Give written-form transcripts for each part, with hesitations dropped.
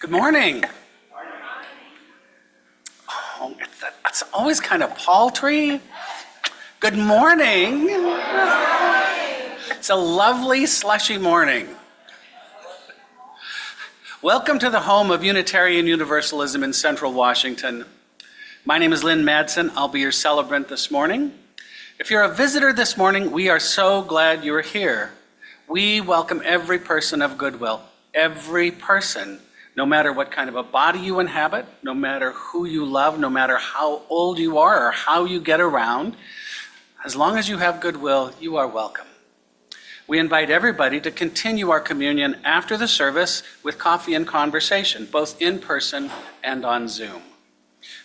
Good morning. Oh, it's always kind of paltry. Good morning. It's a lovely, slushy morning. Welcome to the home of Unitarian Universalism in Central Washington. My name is Lynn Madsen. I'll be your celebrant this morning. If you're a visitor this morning, we are so glad you're here. We welcome every person of goodwill, every person, no matter what kind of a body you inhabit, no matter who you love, no matter how old you are or how you get around. As long as you have goodwill, you are welcome. We invite everybody to continue our communion after the service with coffee and conversation, both in person and on Zoom.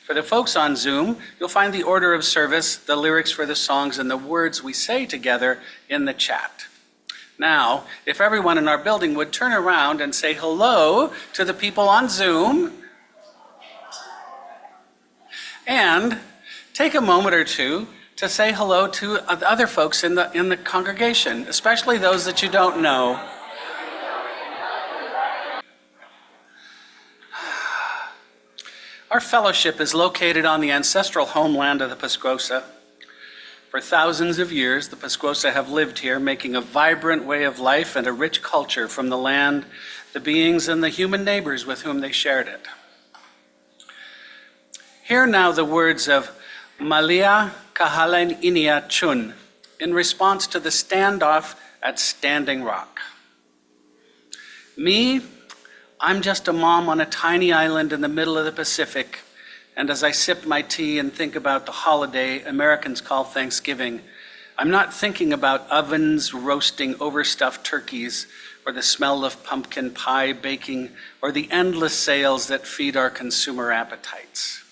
For the folks on Zoom, you'll find the order of service, the lyrics for the songs, and the words we say together in the chat. Now, if everyone in our building would turn around and say hello to the people on Zoom, and take a moment or two to say hello to other folks in the congregation, especially those that you don't know. Our fellowship is located on the ancestral homeland of the Pasquosa. For thousands of years, the Pasquosa have lived here, making a vibrant way of life and a rich culture from the land, the beings, and the human neighbors with whom they shared it. Hear now the words of Malia Kahalen Inia Chun in response to the standoff at Standing Rock. Me, I'm just a mom on a tiny island in the middle of the Pacific, and as I sip my tea and think about the holiday Americans call Thanksgiving, I'm not thinking about ovens roasting overstuffed turkeys, or the smell of pumpkin pie baking, or the endless sales that feed our consumer appetites.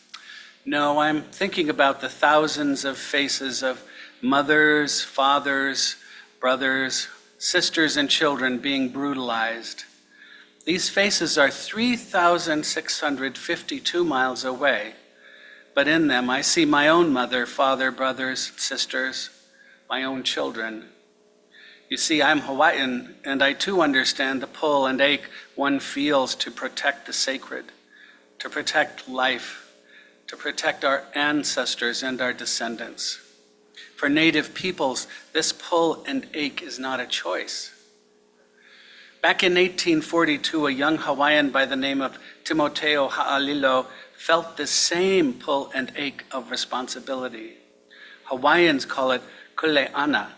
No, I'm thinking about the thousands of faces of mothers, fathers, brothers, sisters, and children being brutalized. These faces are 3,652 miles away, but in them I see my own mother, father, brothers, sisters, my own children. You see, I'm Hawaiian, and I too understand the pull and ache one feels to protect the sacred, to protect life, to protect our ancestors and our descendants. For Native peoples, this pull and ache is not a choice. Back in 1842, a young Hawaiian by the name of Timoteo Ha'alilo felt the same pull and ache of responsibility. Hawaiians call it kuleana,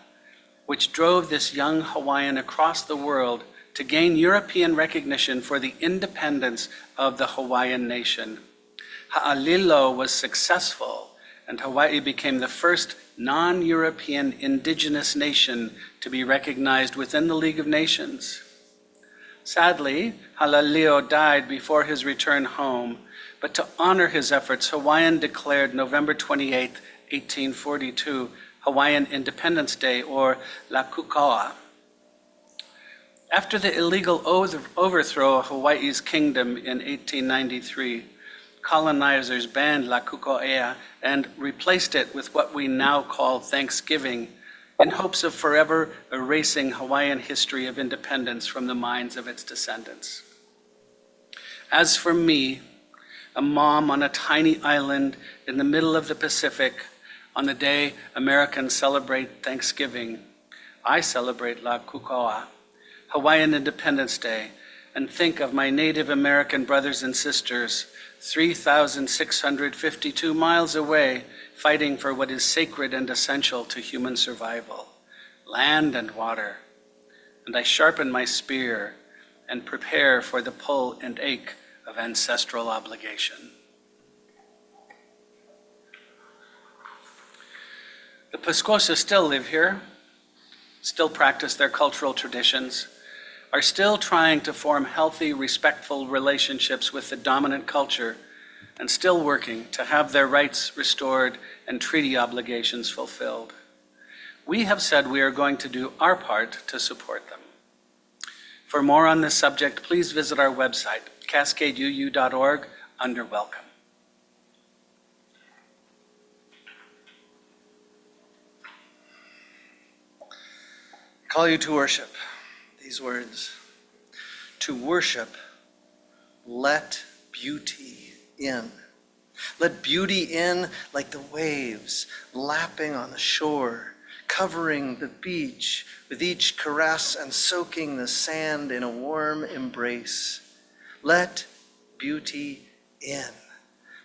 which drove this young Hawaiian across the world to gain European recognition for the independence of the Hawaiian nation. Ha'alilo was successful, and Hawaii became the first non-European indigenous nation to be recognized within the League of Nations. Sadly, Ha'alilo died before his return home, but to honor his efforts, Hawaiian declared November 28, 1842, Hawaiian Independence Day, or La Kuka'a. After the illegal overthrow of Hawaii's kingdom in 1893, colonizers banned La Kuka'a and replaced it with what we now call Thanksgiving, in hopes of forever erasing Hawaiian history of independence from the minds of its descendants. As for me, a mom on a tiny island in the middle of the Pacific, on the day Americans celebrate Thanksgiving, I celebrate La Kuka'a, Hawaiian Independence Day, and think of my Native American brothers and sisters 3,652 miles away, fighting for what is sacred and essential to human survival, land and water. And I sharpen my spear and prepare for the pull and ache of ancestral obligation. The Pasquosa still live here, still practice their cultural traditions, are still trying to form healthy, respectful relationships with the dominant culture, and still working to have their rights restored and treaty obligations fulfilled. We have said we are going to do our part to support them. For more on this subject, please visit our website, cascadeuu.org, under Welcome. I call you to worship. These words. To worship let beauty in. Let beauty in like the waves lapping on the shore, covering the beach with each caress and soaking the sand in a warm embrace. Let beauty in.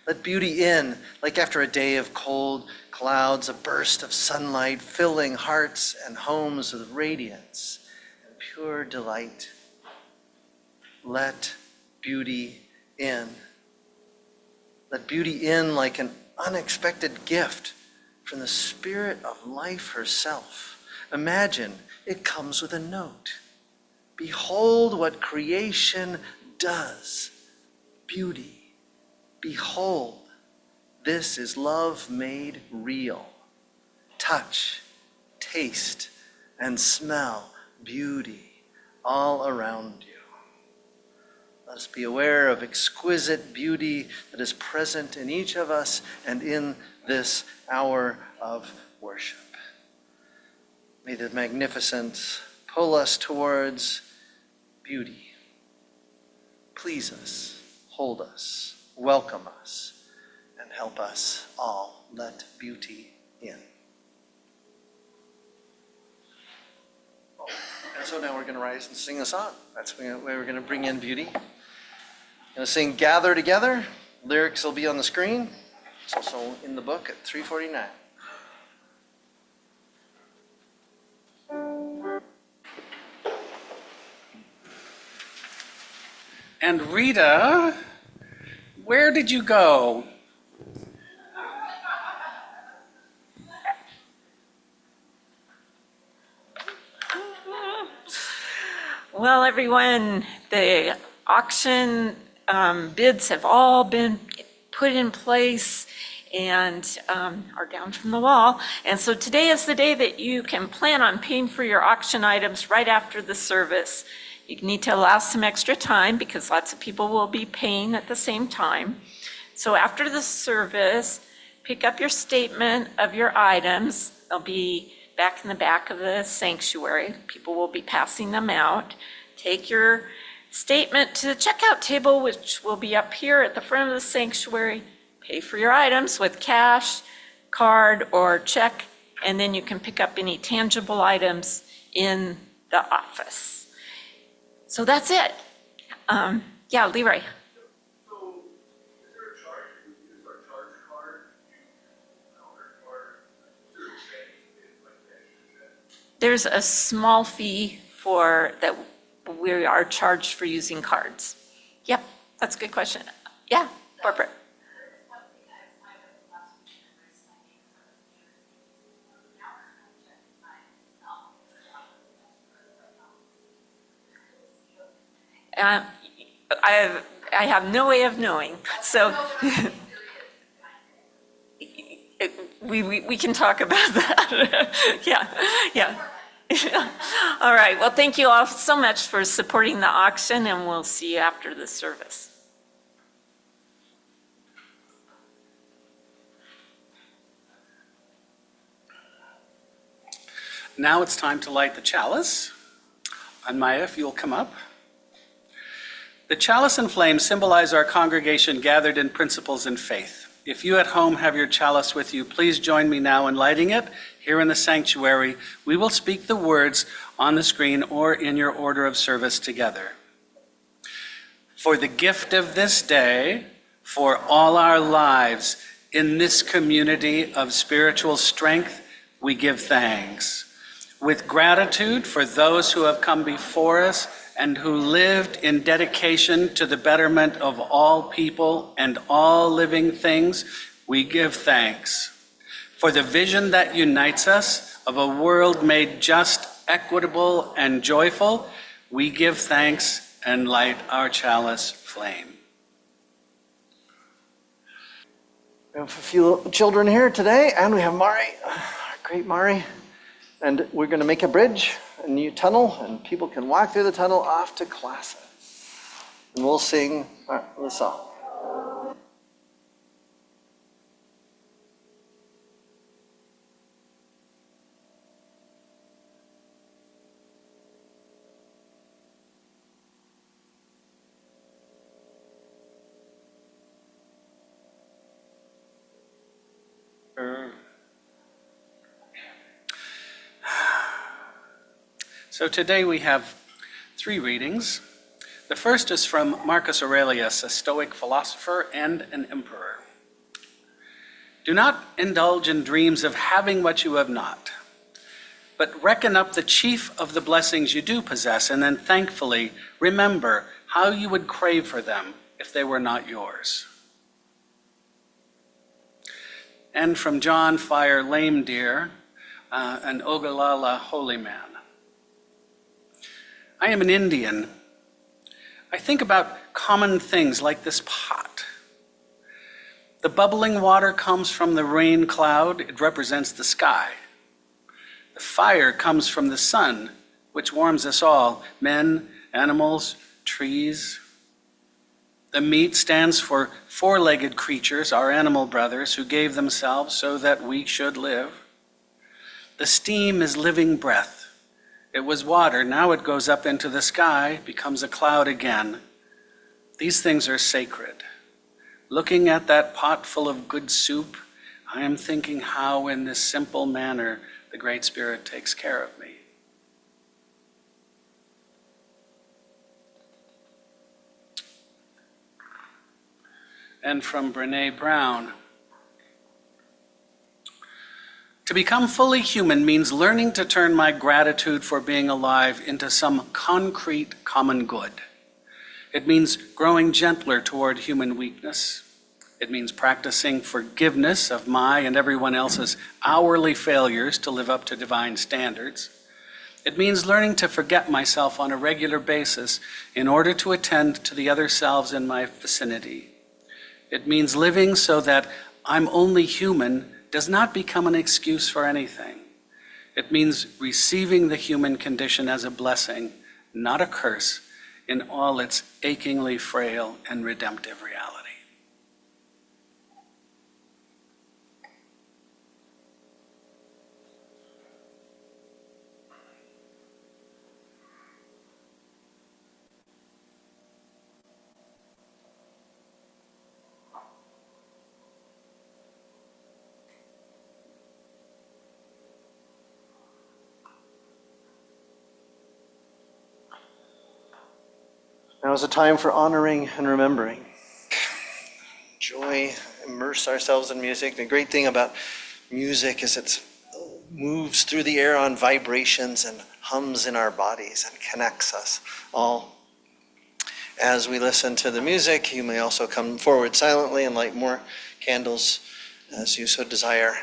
Let beauty in like after a day of cold clouds, a burst of sunlight filling hearts and homes with radiance and pure delight. Let beauty in. Let beauty in like an unexpected gift from the Spirit of life herself. Imagine it comes with a note. Behold what creation does. Beauty. Behold, this is love made real. Touch, taste, and smell beauty all around you. Let us be aware of exquisite beauty that is present in each of us and in this hour of worship. May the magnificent pull us towards beauty. Please us, hold us, welcome us, and help us all let beauty in. And so now we're going to rise and sing a song. That's where we're going to bring in beauty. Going to sing Gather Together. Lyrics will be on the screen. It's also in the book at 349. And Rita, where did you go? Well, everyone, the auction bids have all been put in place and are down from the wall. And so today is the day that you can plan on paying for your auction items right after the service. You need to allow some extra time because lots of people will be paying at the same time. So after the service, pick up your statement of your items. They'll be back in the back of the sanctuary. People will be passing them out. Take your statement to the checkout table, which will be up here at the front of the sanctuary. Pay for your items with cash, card, or check, and then you can pick up any tangible items in the office. So that's it. Yeah, Leroy. So, is there a charge? Can we use our charge card? Or is there a change in like that? There's a small fee for that we are charged for using cards. Yep, that's a good question. Yeah, Barbara. I have no way of knowing, so we can talk about that. Yeah. All right, well, thank you all so much for supporting the auction, and we'll see you after the service. Now it's time to light the chalice. And Maya, if you'll come up. The chalice and flame symbolize our congregation gathered in principles and faith. If you at home have your chalice with you, please join me now in lighting it here in the sanctuary. We will speak the words on the screen or in your order of service together. For the gift of this day, for all our lives, in this community of spiritual strength, we give thanks. With gratitude for those who have come before us and who lived in dedication to the betterment of all people and all living things, we give thanks. For the vision that unites us of a world made just, equitable, and joyful, we give thanks and light our chalice flame. We have a few children here today, and we have Mari, our great Mari. And we're going to make a bridge, a new tunnel, and people can walk through the tunnel off to classes. And we'll sing the song. So today we have 3 readings. The first is from Marcus Aurelius, a Stoic philosopher and an emperor. Do not indulge in dreams of having what you have not, but reckon up the chief of the blessings you do possess, and then thankfully remember how you would crave for them if they were not yours. And from John Fire Lame Deer, an Ogallala holy man. I am an Indian. I think about common things like this pot. The bubbling water comes from the rain cloud. It represents the sky. The fire comes from the sun, which warms us all, men, animals, trees. The meat stands for 4-legged creatures, our animal brothers, who gave themselves so that we should live. The steam is living breath. It was water, now it goes up into the sky, becomes a cloud again. These things are sacred. Looking at that pot full of good soup, I am thinking how in this simple manner the Great Spirit takes care of me. And from Brené Brown. To become fully human means learning to turn my gratitude for being alive into some concrete common good. It means growing gentler toward human weakness. It means practicing forgiveness of my and everyone else's hourly failures to live up to divine standards. It means learning to forget myself on a regular basis in order to attend to the other selves in my vicinity. It means living so that I'm only human does not become an excuse for anything. It means receiving the human condition as a blessing, not a curse, in all its achingly frail and redemptive reality. Now is a time for honoring and remembering. Joy, immerse ourselves in music. The great thing about music is it moves through the air on vibrations and hums in our bodies and connects us all. As we listen to the music, you may also come forward silently and light more candles as you so desire.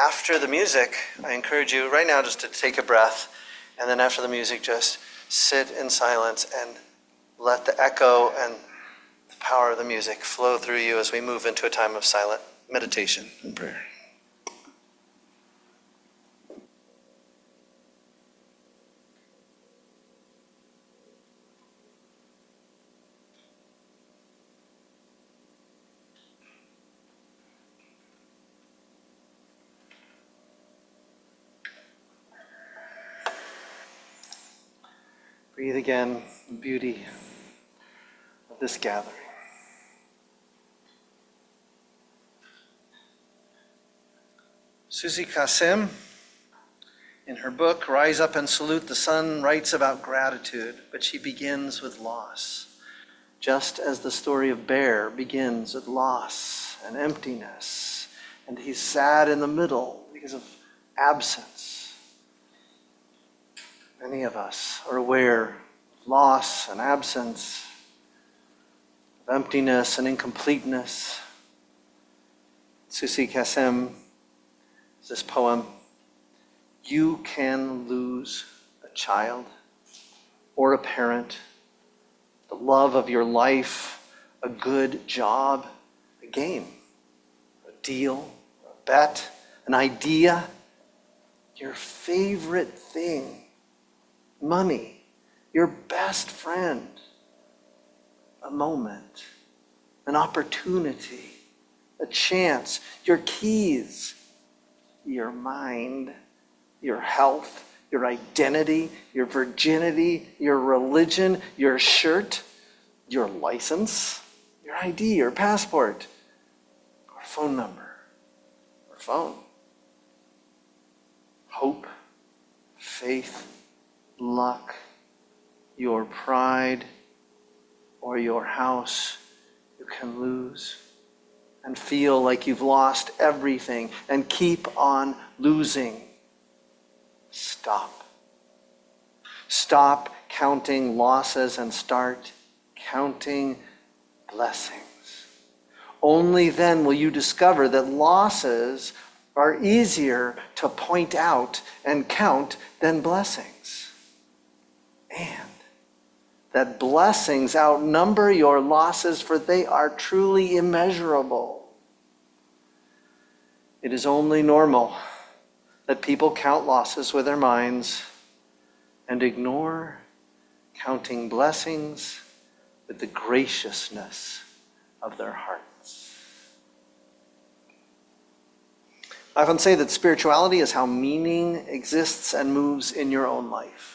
After the music, I encourage you right now just to take a breath, and then after the music, just sit in silence and let the echo and the power of the music flow through you as we move into a time of silent meditation and prayer. Breathe again the beauty of this gathering. Susie Kasim, in her book, Rise Up and Salute the Sun, writes about gratitude, but she begins with loss. Just as the story of Bear begins with loss and emptiness, and he's sad in the middle because of absence. Many of us are aware of loss and absence, of emptiness and incompleteness. Susie Kasim, this poem, you can lose a child or a parent, the love of your life, a good job, a game, a deal, a bet, an idea, your favorite thing, money, your best friend, a moment, an opportunity, a chance, your keys, your mind, your health, your identity, your virginity, your religion, your shirt, your license, your ID, your passport, or phone number, or phone. Hope, faith, luck, your pride, or your house you can lose and feel like you've lost everything and keep on losing. Stop. Stop counting losses and start counting blessings. Only then will you discover that losses are easier to point out and count than blessings. And that blessings outnumber your losses, for they are truly immeasurable. It is only normal that people count losses with their minds and ignore counting blessings with the graciousness of their hearts. I often say that spirituality is how meaning exists and moves in your own life.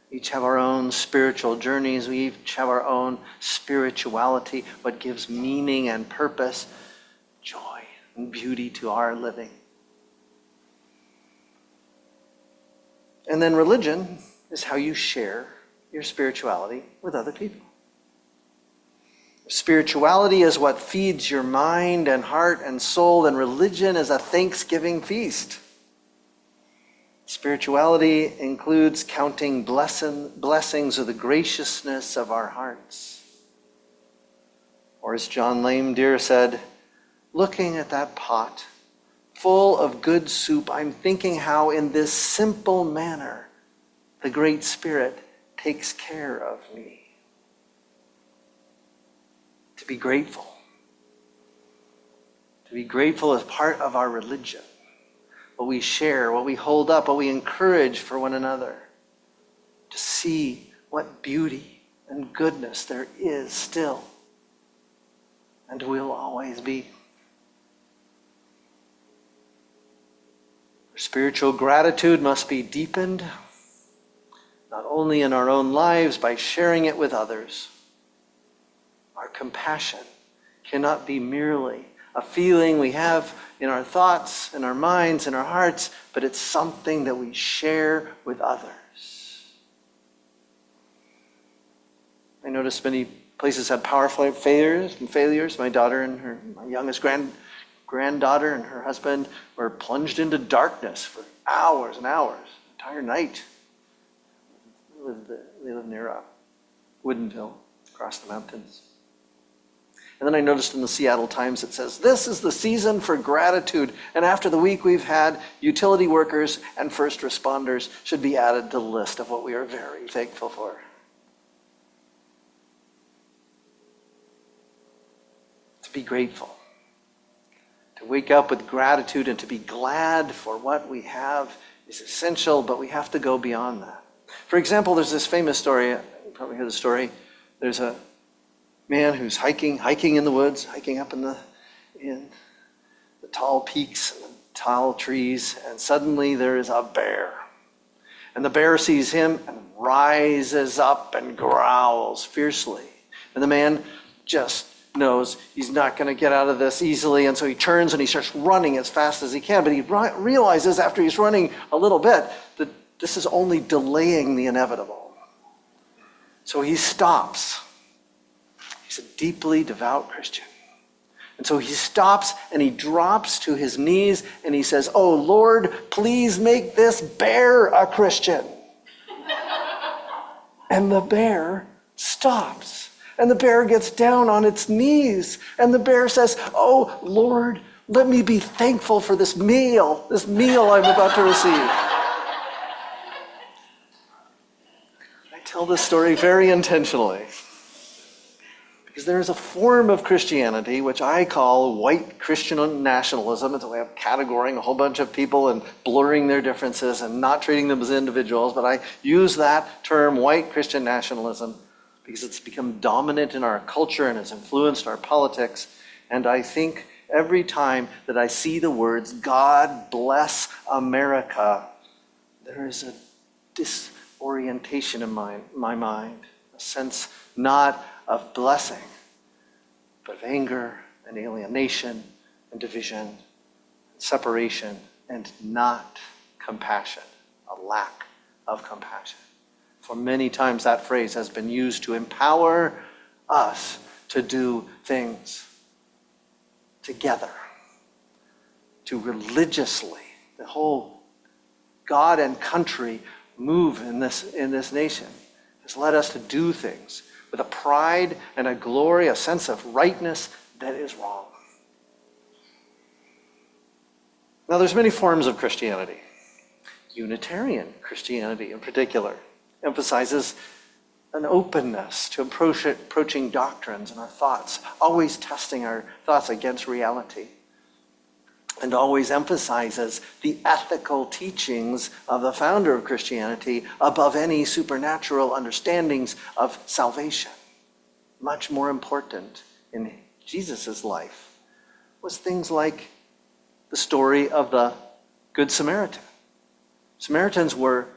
We each have our own spiritual journeys. We each have our own spirituality, what gives meaning and purpose, joy and beauty to our living. And then religion is how you share your spirituality with other people. Spirituality is what feeds your mind and heart and soul, and religion is a Thanksgiving feast. Spirituality includes counting blessings of the graciousness of our hearts. Or as John Lame Deer said, looking at that pot full of good soup, I'm thinking how in this simple manner the Great Spirit takes care of me. To be grateful. To be grateful is part of our religion. What we share, what we hold up, what we encourage for one another. To see what beauty and goodness there is still and will always be. Our spiritual gratitude must be deepened, not only in our own lives by sharing it with others. Our compassion cannot be merely a feeling we have in our thoughts, in our minds, in our hearts, but it's something that we share with others. I noticed many places had power failures. My daughter and my youngest granddaughter and her husband were plunged into darkness for hours and hours, entire night. They live near Woodinville, across the mountains. And then I noticed in the Seattle Times it says, this is the season for gratitude. And after the week we've had, utility workers and first responders should be added to the list of what we are very thankful for. To be grateful. To wake up with gratitude and to be glad for what we have is essential, but we have to go beyond that. For example, there's this famous story, you probably heard the story. There's a man who's hiking in the woods, hiking up in the tall peaks and the tall trees, and suddenly there is a bear. And the bear sees him and rises up and growls fiercely. And the man just knows he's not going to get out of this easily, and so he turns and he starts running as fast as he can. But he realizes after he's running a little bit that this is only delaying the inevitable. So he stops. He's a deeply devout Christian. And so he stops and he drops to his knees and he says, oh Lord, please make this bear a Christian. And the bear stops. And the bear gets down on its knees. And the bear says, oh Lord, let me be thankful for this meal I'm about to receive. I tell this story very intentionally. Because there is a form of Christianity which I call white Christian nationalism. It's a way of categorizing a whole bunch of people and blurring their differences and not treating them as individuals. But I use that term, white Christian nationalism, because it's become dominant in our culture and has influenced our politics. And I think every time that I see the words, God bless America, there is a disorientation in my mind, a sense not of blessing, but of anger and alienation and division and separation and not compassion, a lack of compassion. For many times that phrase has been used to empower us to do things together, to religiously, the whole God and country move in this nation has led us to do things with a pride and a glory, a sense of rightness that is wrong. Now, there's many forms of Christianity. Unitarian Christianity, in particular, emphasizes an openness to approaching doctrines and our thoughts, always testing our thoughts against reality, and always emphasizes the ethical teachings of the founder of Christianity above any supernatural understandings of salvation. Much more important in Jesus' life was things like the story of the Good Samaritan. Samaritans were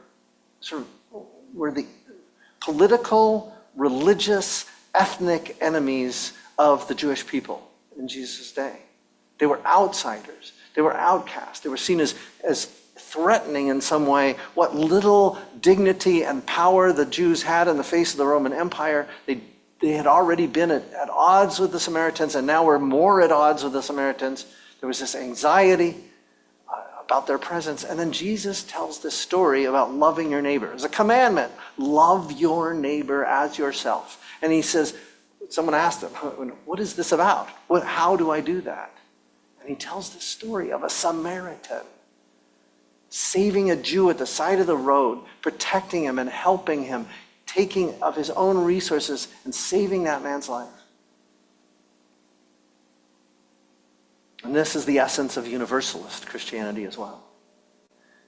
the political, religious, ethnic enemies of the Jewish people in Jesus' day. They were outsiders. They were outcasts. They were seen as threatening in some way what little dignity and power the Jews had in the face of the Roman Empire. They had already been at odds with the Samaritans, and now were more at odds with the Samaritans. There was this anxiety about their presence. And then Jesus tells this story about loving your neighbor. It's a commandment. Love your neighbor as yourself. And he says, someone asked him, what is this about? How do I do that? And he tells this story of a Samaritan saving a Jew at the side of the road, protecting him and helping him, taking of his own resources and saving that man's life. And this is the essence of Universalist Christianity as well.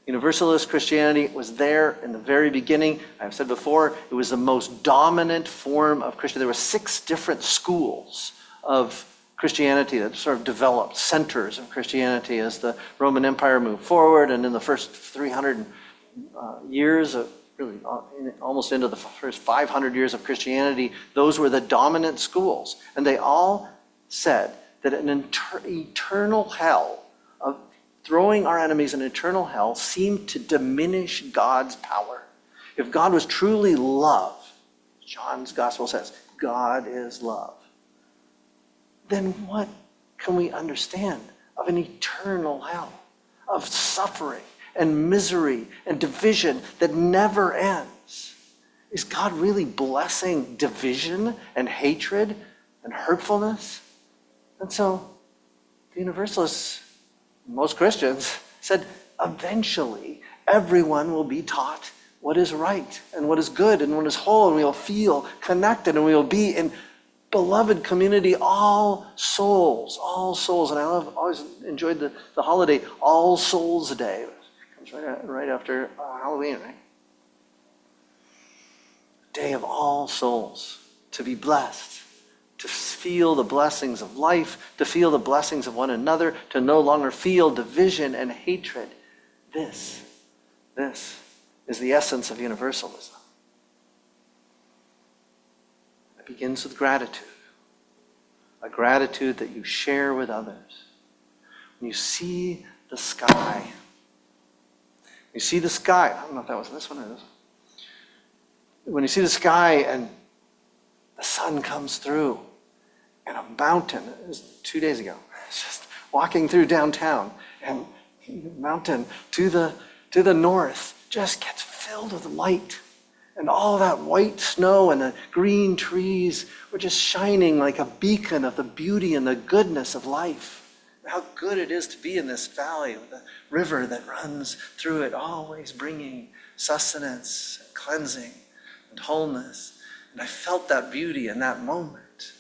Universalist Christianity was there in the very beginning. I've said before, it was the most dominant form of Christianity. There were 6 different schools of Christianity that sort of developed, centers of Christianity as the Roman Empire moved forward, and in the first 300 years of really almost into the first 500 years of Christianity, those were the dominant schools. And they all said that an eternal hell, of throwing our enemies in eternal hell, seemed to diminish God's power. If God was truly love, John's gospel says, God is love, then what can we understand of an eternal hell, of suffering and misery and division that never ends? Is God really blessing division and hatred and hurtfulness? And so the Universalists, most Christians, said eventually everyone will be taught what is right and what is good and what is whole, and we will feel connected, and we will be in beloved community, all souls. And I always enjoyed the holiday, All Souls Day. It comes right after Halloween, right? Day of all souls, to be blessed, to feel the blessings of life, to feel the blessings of one another, to no longer feel division and hatred. This is the essence of universalism. It begins with gratitude, a gratitude that you share with others. When you see the sky, I don't know if that was this one or this one. When you see the sky and the sun comes through, and a mountain, it was 2 days ago, just walking through downtown, and the mountain to the north just gets filled with light. And all that white snow and the green trees were just shining like a beacon of the beauty and the goodness of life. How good it is to be in this valley with a river that runs through it, always bringing sustenance, and cleansing, and wholeness. And I felt that beauty in that moment.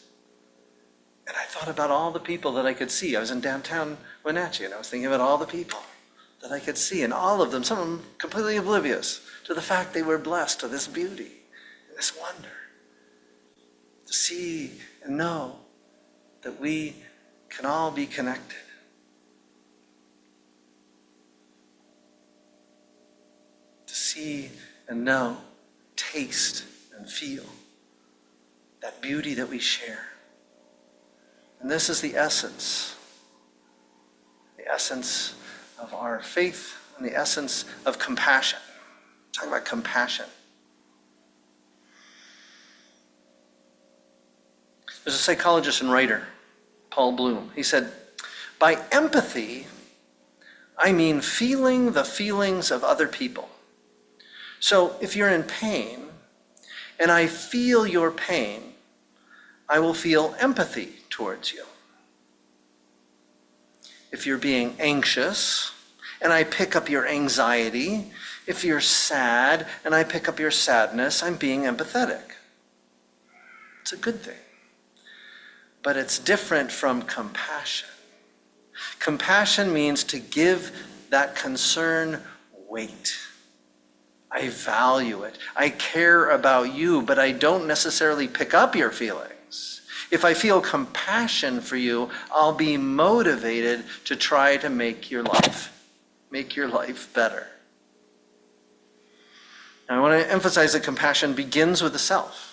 And I thought about all the people that I could see. I was in downtown Wenatchee, and I was thinking about all the people that I could see, and all of them, some of them completely oblivious to the fact they were blessed with this beauty and this wonder. To see and know that we can all be connected. To see and know, taste and feel that beauty that we share. And this is the essence of our faith and the essence of compassion. Talk about compassion. There's a psychologist and writer, Paul Bloom. He said, by empathy, I mean feeling the feelings of other people. So if you're in pain and I feel your pain, I will feel empathy towards you. If you're being anxious and I pick up your anxiety, if you're sad and I pick up your sadness, I'm being empathetic. It's a good thing. But it's different from compassion. Compassion means to give that concern weight. I value it. I care about you, but I don't necessarily pick up your feelings. If I feel compassion for you, I'll be motivated to try to make your life better. Now, I want to emphasize that compassion begins with the self.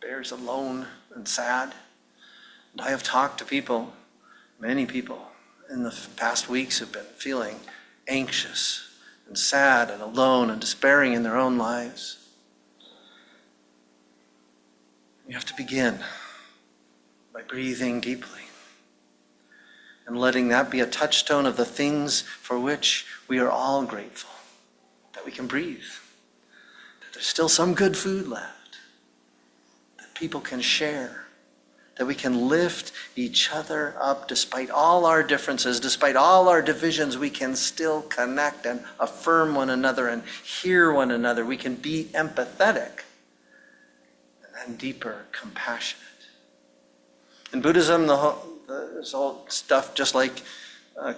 Bear's alone and sad. And I have talked to people, many people, in the past weeks who've been feeling anxious and sad and alone and despairing in their own lives. You have to begin by breathing deeply and letting that be a touchstone of the things for which we are all grateful. That we can breathe, that there's still some good food left, that people can share, that we can lift each other up despite all our differences, despite all our divisions. We can still connect and affirm one another and hear one another. We can be empathetic and then deeper, compassionate. In Buddhism, there's all stuff just like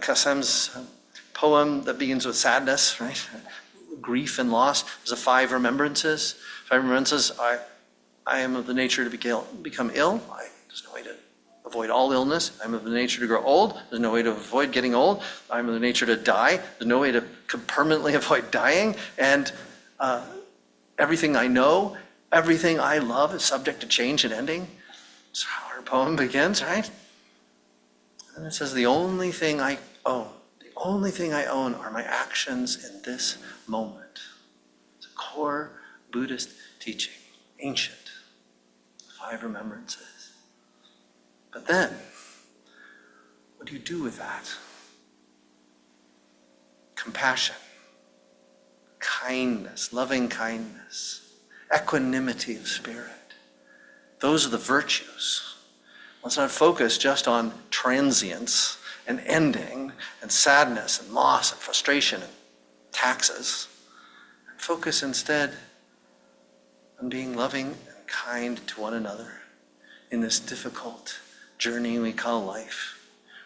Kasem's poem that begins with sadness, right? Grief and loss. There's the 5 remembrances. 5 remembrances. I am of the nature to become ill. There's no way to avoid all illness. I'm of the nature to grow old. There's no way to avoid getting old. I'm of the nature to die. There's no way to permanently avoid dying. And everything I know, everything I love is subject to change and ending. That's how our poem begins, right? And it says, the only thing I own are my actions in this moment. It's a core Buddhist teaching, ancient. 5 remembrances. But then, what do you do with that? Compassion, kindness, loving kindness, equanimity of spirit. Those are the virtues. Let's not focus just on transience and ending and sadness and loss and frustration and taxes. And focus instead on being loving and kind to one another in this difficult journey we call life.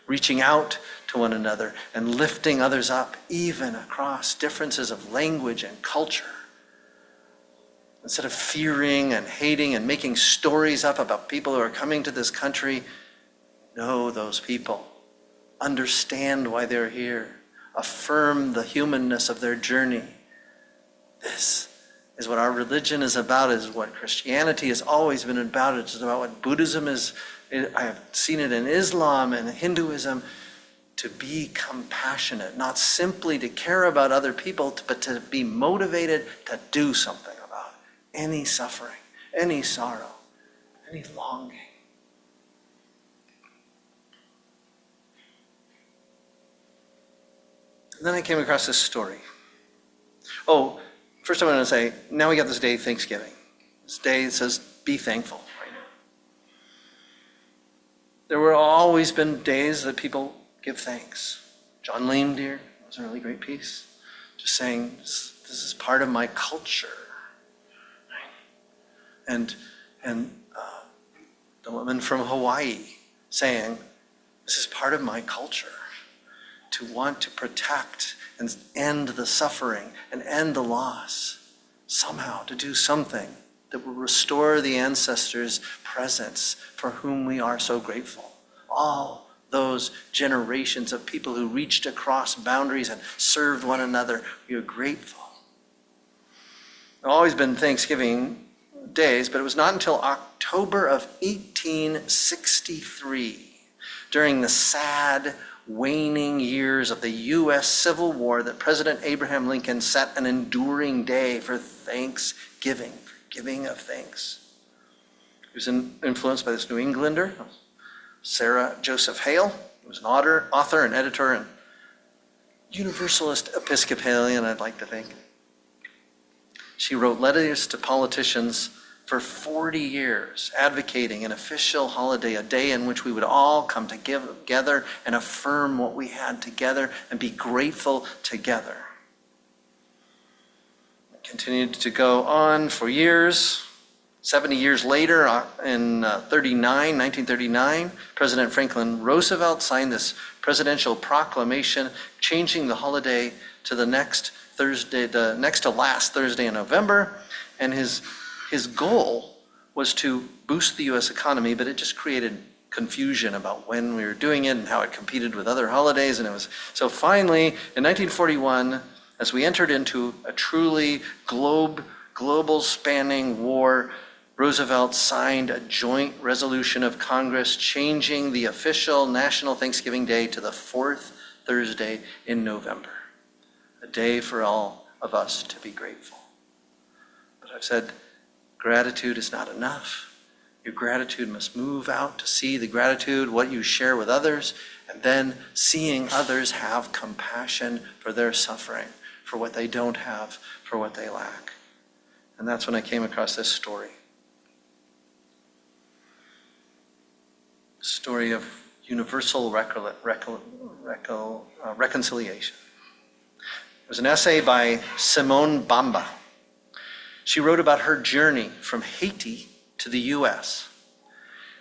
Reaching out to one another and lifting others up, even across differences of language and culture. Instead of fearing and hating and making stories up about people who are coming to this country, know those people. Understand why they're here. Affirm the humanness of their journey. This is what our religion is about, is what Christianity has always been about. It's about what Buddhism is. I have seen it in Islam and Hinduism, to be compassionate, not simply to care about other people, but to be motivated to do something about any suffering, any sorrow, any longing. And then I came across this story. Oh, first I want to say, now we got this day, Thanksgiving. This day says, be thankful. Right? There were always been days that people give thanks. John Lynn, dear, was a really great piece. Just saying, this is part of my culture. Right? And the woman from Hawaii saying, this is part of my culture. To want to protect and end the suffering and end the loss. Somehow to do something that will restore the ancestors' presence for whom we are so grateful. All those generations of people who reached across boundaries and served one another, we are grateful. There have always been Thanksgiving days, but it was not until October of 1863, during the sad, waning years of the U.S. Civil War, that President Abraham Lincoln set an enduring day for Thanksgiving, for giving of thanks. was influenced by this New Englander, Sarah Joseph Hale, who was an author and editor and Universalist Episcopalian, I'd like to think. She wrote letters to politicians for 40 years, advocating an official holiday, a day in which we would all come together and affirm what we had together and be grateful together. It continued to go on for years. 70 years later, in 1939, President Franklin Roosevelt signed this presidential proclamation changing the holiday to the next to last Thursday in November. And his goal was to boost the U.S. economy, but it just created confusion about when we were doing it and how it competed with other holidays. And so finally, in 1941, as we entered into a truly global spanning war, Roosevelt signed a joint resolution of Congress changing the official National Thanksgiving Day to the fourth Thursday in November, a day for all of us to be grateful. But I've said gratitude is not enough. Your gratitude must move out to see the gratitude, what you share with others, and then seeing others have compassion for their suffering, for what they don't have, for what they lack. And that's when I came across this story. Story of universal reconciliation. It was an essay by Simone Bamba. She wrote about her journey from Haiti to the U.S.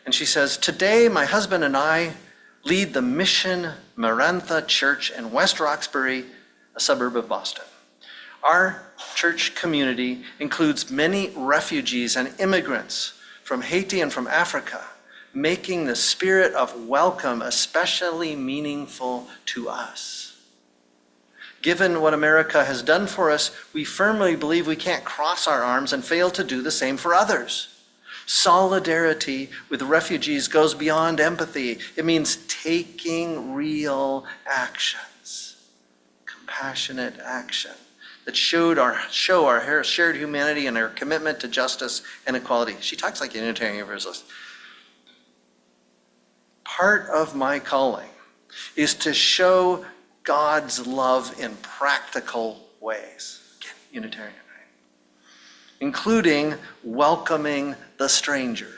And she says, "Today, my husband and I lead the Mission Marantha Church in West Roxbury, a suburb of Boston. Our church community includes many refugees and immigrants from Haiti and from Africa, making the spirit of welcome especially meaningful to us. Given what America has done for us, we firmly believe we can't cross our arms and fail to do the same for others. Solidarity with refugees goes beyond empathy. It means taking real actions, compassionate action that show our shared humanity and our commitment to justice and equality." She talks like a Unitarian Universalist. Part of my calling is to show God's love in practical ways. Again, Unitarian, right? Including welcoming the stranger.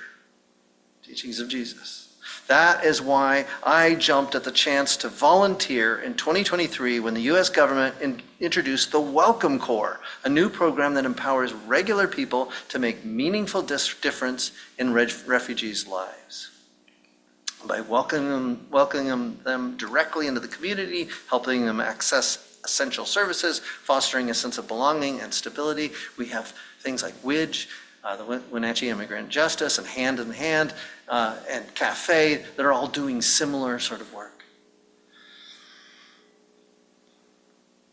Teachings of Jesus. That is why I jumped at the chance to volunteer in 2023 when the U.S. government introduced the Welcome Corps, a new program that empowers regular people to make meaningful difference in refugees' lives. By welcoming them directly into the community, helping them access essential services, fostering a sense of belonging and stability. We have things like WIDGE, the Wenatchee Immigrant Justice, and Hand in Hand, and Cafe that are all doing similar sort of work.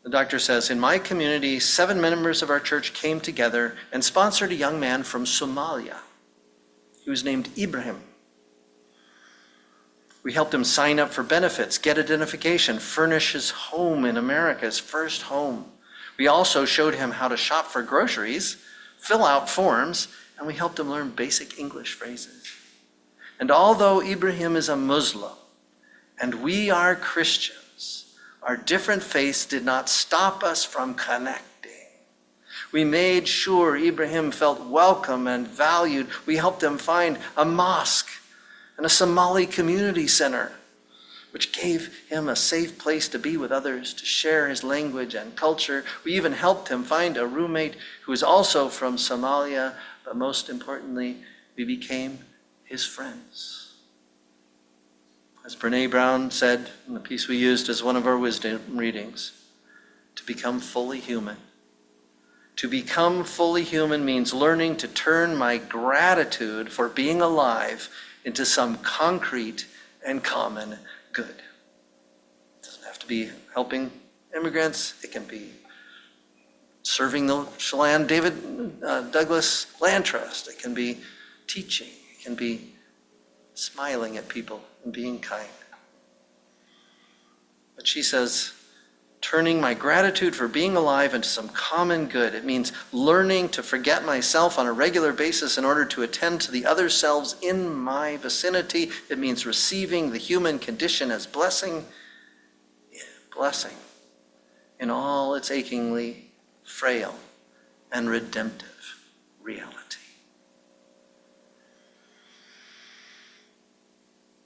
The doctor says, "In my community, 7 members of our church came together and sponsored a young man from Somalia. He was named Ibrahim. We helped him sign up for benefits, get identification, furnish his home in America, his first home. We also showed him how to shop for groceries, fill out forms, and we helped him learn basic English phrases. And although Ibrahim is a Muslim and we are Christians, our different faiths did not stop us from connecting. We made sure Ibrahim felt welcome and valued. We helped him find a mosque and a Somali community center, which gave him a safe place to be with others, to share his language and culture. We even helped him find a roommate who is also from Somalia, but most importantly, we became his friends." As Brene Brown said in the piece we used as one of our wisdom readings, to become fully human. To become fully human means learning to turn my gratitude for being alive into some concrete and common good. It doesn't have to be helping immigrants. It can be serving the Chelan David Douglas Land Trust. It can be teaching. It can be smiling at people and being kind. But she says, turning my gratitude for being alive into some common good. It means learning to forget myself on a regular basis in order to attend to the other selves in my vicinity. It means receiving the human condition as blessing in all its achingly frail and redemptive reality.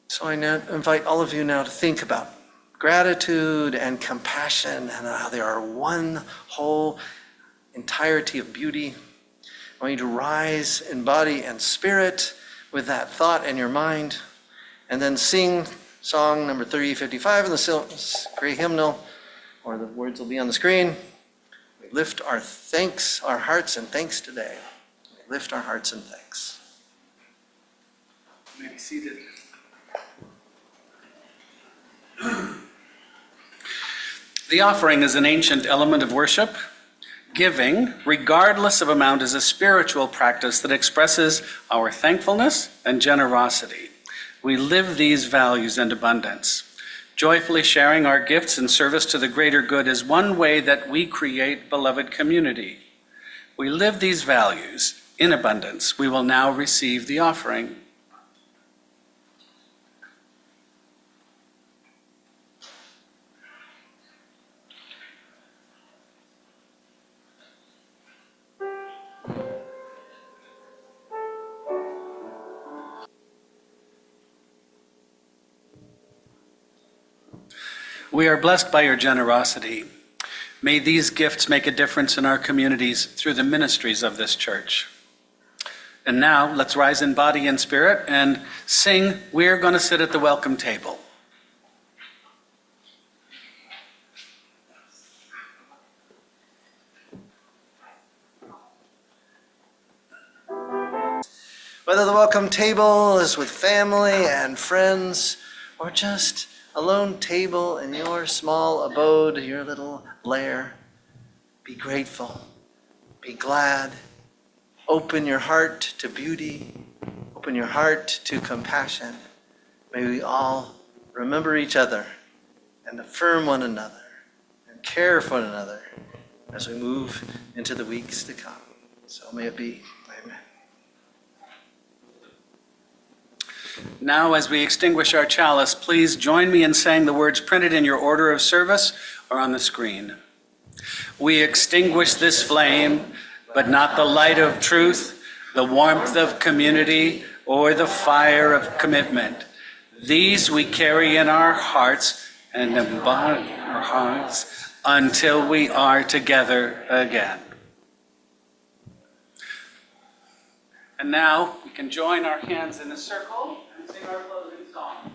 So I now invite all of you now to think about gratitude and compassion and how they are one whole entirety of beauty. I want you to rise in body and spirit with that thought in your mind, and then sing song number 355 in the great hymnal, or the words will be on the screen. We lift our thanks, our hearts and thanks today. We lift our hearts and thanks. You may be seated. The offering is an ancient element of worship. Giving, regardless of amount, is a spiritual practice that expresses our thankfulness and generosity. We live these values in abundance. Joyfully sharing our gifts in service to the greater good is one way that we create beloved community. We live these values in abundance. We will now receive the offering. We are blessed by your generosity. May these gifts make a difference in our communities through the ministries of this church. And now, let's rise in body and spirit and sing, "We're going to sit at the welcome table." Whether the welcome table is with family and friends, or just a lone table in your small abode, your little lair, be grateful, be glad, open your heart to beauty, open your heart to compassion. May we all remember each other and affirm one another and care for one another as we move into the weeks to come. So may it be. Amen. Now, as we extinguish our chalice, please join me in saying the words printed in your order of service or on the screen. We extinguish this flame, but not the light of truth, the warmth of community, or the fire of commitment. These we carry in our hearts and embody our hearts until we are together again. And now we can join our hands in a circle and sing our closing song.